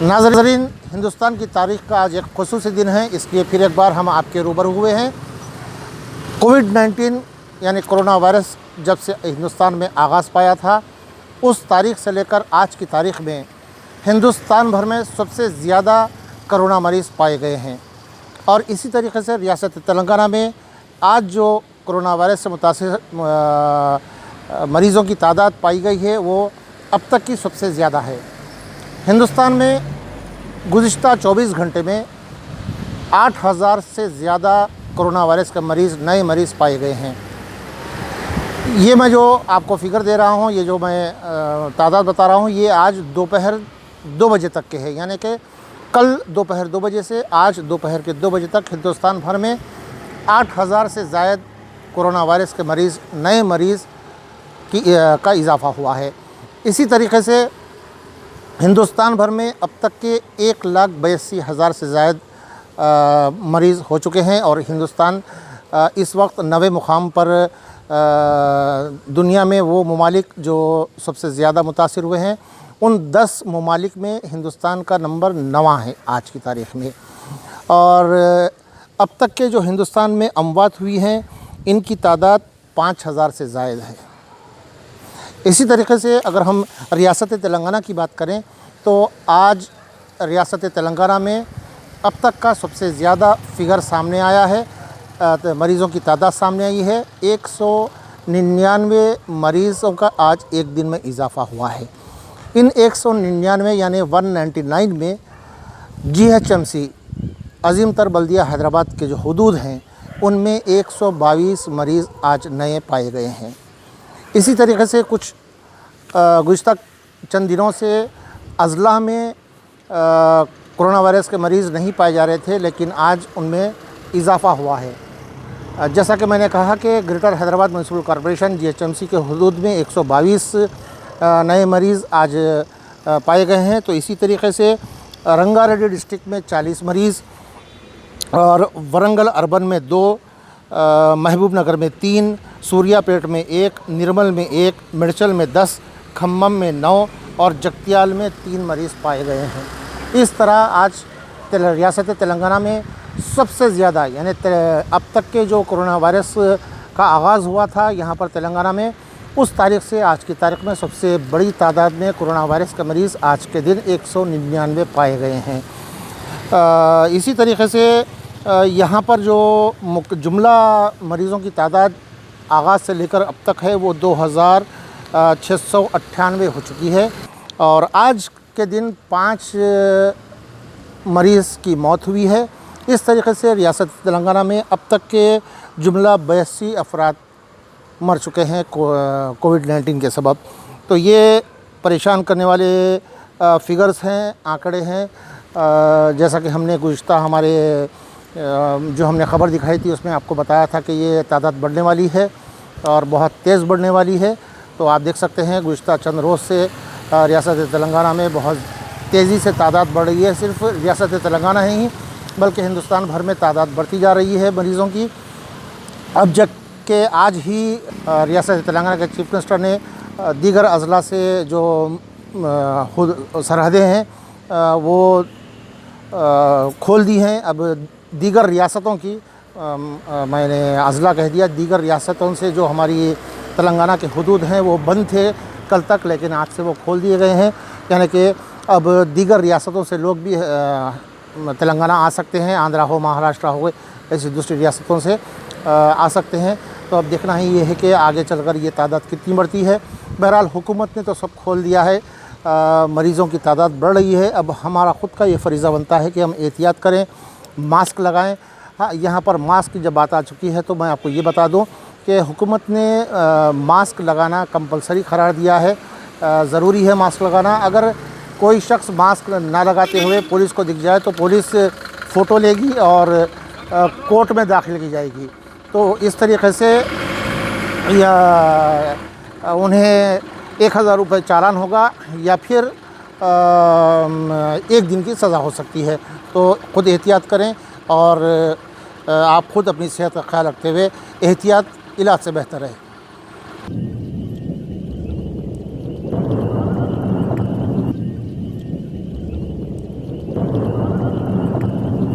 नाज़रीन, हिंदुस्तान की तारीख़ का आज एक ख़ुसूसी दिन है, इसलिए फिर एक बार हम आपके रूबरू हुए हैं। कोविड-19 यानी कोरोना वायरस जब से हिंदुस्तान में आगाज़ पाया था, उस तारीख़ से लेकर आज की तारीख़ में हिंदुस्तान भर में सबसे ज़्यादा कोरोना मरीज़ पाए गए हैं। और इसी तरीके से रियासत तेलंगाना में आज जो कोरोना वायरस से मुतासिर मरीज़ों की तादाद पाई गई है, वो अब तक की सबसे ज़्यादा है। हिंदुस्तान में गुज़िश्ता 24 घंटे में 8000 से ज़्यादा कोरोना वायरस के नए मरीज़ पाए गए हैं। ये मैं जो आपको फ़िगर दे रहा हूँ, ये जो मैं तादाद बता रहा हूँ, ये आज दोपहर 2 बजे तक के है, यानी कि कल दोपहर 2 बजे से आज दोपहर के 2 बजे तक हिंदुस्तान भर में 8000 से ज़ायद कोरोना वायरस के नए मरीज़ का इजाफ़ा हुआ है। इसी तरीके से हिंदुस्तान भर में अब तक के 1,82,000 से ज़ायद मरीज़ हो चुके हैं और हिंदुस्तान इस वक्त 9वें मुकाम पर दुनिया में वो ममालिक जो सबसे ज़्यादा मुतासिर हुए हैं, उन 10 ममालिक में हिंदुस्तान का नंबर 9वां है आज की तारीख़ में। और अब तक के जो हिंदुस्तान में अमवात हुई हैं, इनकी तादाद 5000 से ज़ायद है। इसी तरीके से अगर हम रियासत तेलंगाना की बात करें तो आज रियासत तेलंगाना में अब तक का सबसे ज़्यादा फ़िगर सामने आया है, मरीज़ों की तादाद सामने आई है। 199 मरीज़ों का आज एक दिन में इजाफ़ा हुआ है। इन 199 यानी 199 में GHMC अज़ीमतर बल्दिया हैदराबाद के जो हुदूद हैं, उनमें 122 मरीज़ आज नए पाए गए हैं। इसी तरीके से कुछ गुज़िश्ता चंद दिनों से अज़ला में कोरोना वायरस के मरीज़ नहीं पाए जा रहे थे, लेकिन आज उनमें इजाफ़ा हुआ है। जैसा कि मैंने कहा कि greater Hyderabad municipal corporation GHMC के हुदूद में 122 नए मरीज़ आज पाए गए हैं। तो इसी तरीके से रंगारेड्डी डिस्ट्रिक्ट में 40 मरीज़ और वरंगल अर्बन में 2, महबूब नगर में 3, सूर्यापेट में 1, निर्मल में 1, मिर्चल में 10, खम्मम में 9 और जगतियाल में 3 मरीज़ पाए गए हैं। इस तरह आज रियासत तेलंगाना में सबसे ज़्यादा यानी अब तक के जो कोरोना वायरस का आगाज़ हुआ था यहाँ पर तेलंगाना में, उस तारीख़ से आज की तारीख़ में सबसे बड़ी तादाद में कोरोना वायरस के मरीज़ आज के दिन 199 पाए गए हैं। इसी तरीके से यहाँ पर जो जुमला मरीज़ों की तादाद आगाज़ से लेकर अब तक है, वो 2698 हो चुकी है। और आज के दिन 5 मरीज़ की मौत हुई है। इस तरीके से रियासत तेलंगाना में अब तक के जुमला 82 अफराद मर चुके हैं कोविड-19 के सबब। तो ये परेशान करने वाले फ़िगर्स हैं, आंकड़े हैं। जैसा कि हमने गुज़िश्ता हमारे जो हमने ख़बर दिखाई थी, उसमें आपको बताया था कि ये तादाद बढ़ने वाली है और बहुत तेज़ बढ़ने वाली है। तो आप देख सकते हैं गुज़िश्ता चंद रोज़ से रियासत तेलंगाना में बहुत तेज़ी से तादाद बढ़ रही है। सिर्फ रियासत तेलंगाना ही नहीं, बल्कि हिंदुस्तान भर में तादाद बढ़ती जा रही है मरीज़ों की। अब जब के आज ही रियासत तेलंगाना के चीफ मिनिस्टर ने दीगर अज़ला से जो सरहदें हैं वो खोल दी हैं। अब दीगर रियासतों की मैंने अज़ला कह दिया, दीगर रियासतों से जो हमारी तेलंगाना के हुदूद हैं वो बंद थे कल तक, लेकिन आज से वो खोल दिए गए हैं। यानी कि अब दीगर रियासतों से लोग भी तेलंगाना आ सकते हैं, आंध्रा हो, महाराष्ट्र हो, ऐसी दूसरी रियासतों से आ सकते हैं। तो अब देखना ही ये है कि आगे चलकर ये तादाद कितनी बढ़ती है। बहरहाल हुकूमत ने तो सब खोल दिया है, मरीज़ों की तादाद बढ़ रही है। अब हमारा ख़ुद का ये फ़रीज़ा बनता है कि हम एहतियात करें, मास्क लगाएं। हाँ, यहाँ पर मास्क की जब बात आ चुकी है तो मैं आपको ये बता दूँ कि हुकूमत ने मास्क लगाना कंपलसरी करार दिया है। ज़रूरी है मास्क लगाना। अगर कोई शख्स मास्क ना लगाते हुए पुलिस को दिख जाए तो पुलिस फ़ोटो लेगी और कोर्ट में दाखिल की जाएगी। तो इस तरीके से या उन्हें 1000 रुपये चालान होगा या फिर 1 दिन की सज़ा हो सकती है। तो ख़ुद एहतियात करें और आप ख़ुद अपनी सेहत का ख्याल रखते हुए एहतियात इलाज से बेहतर है।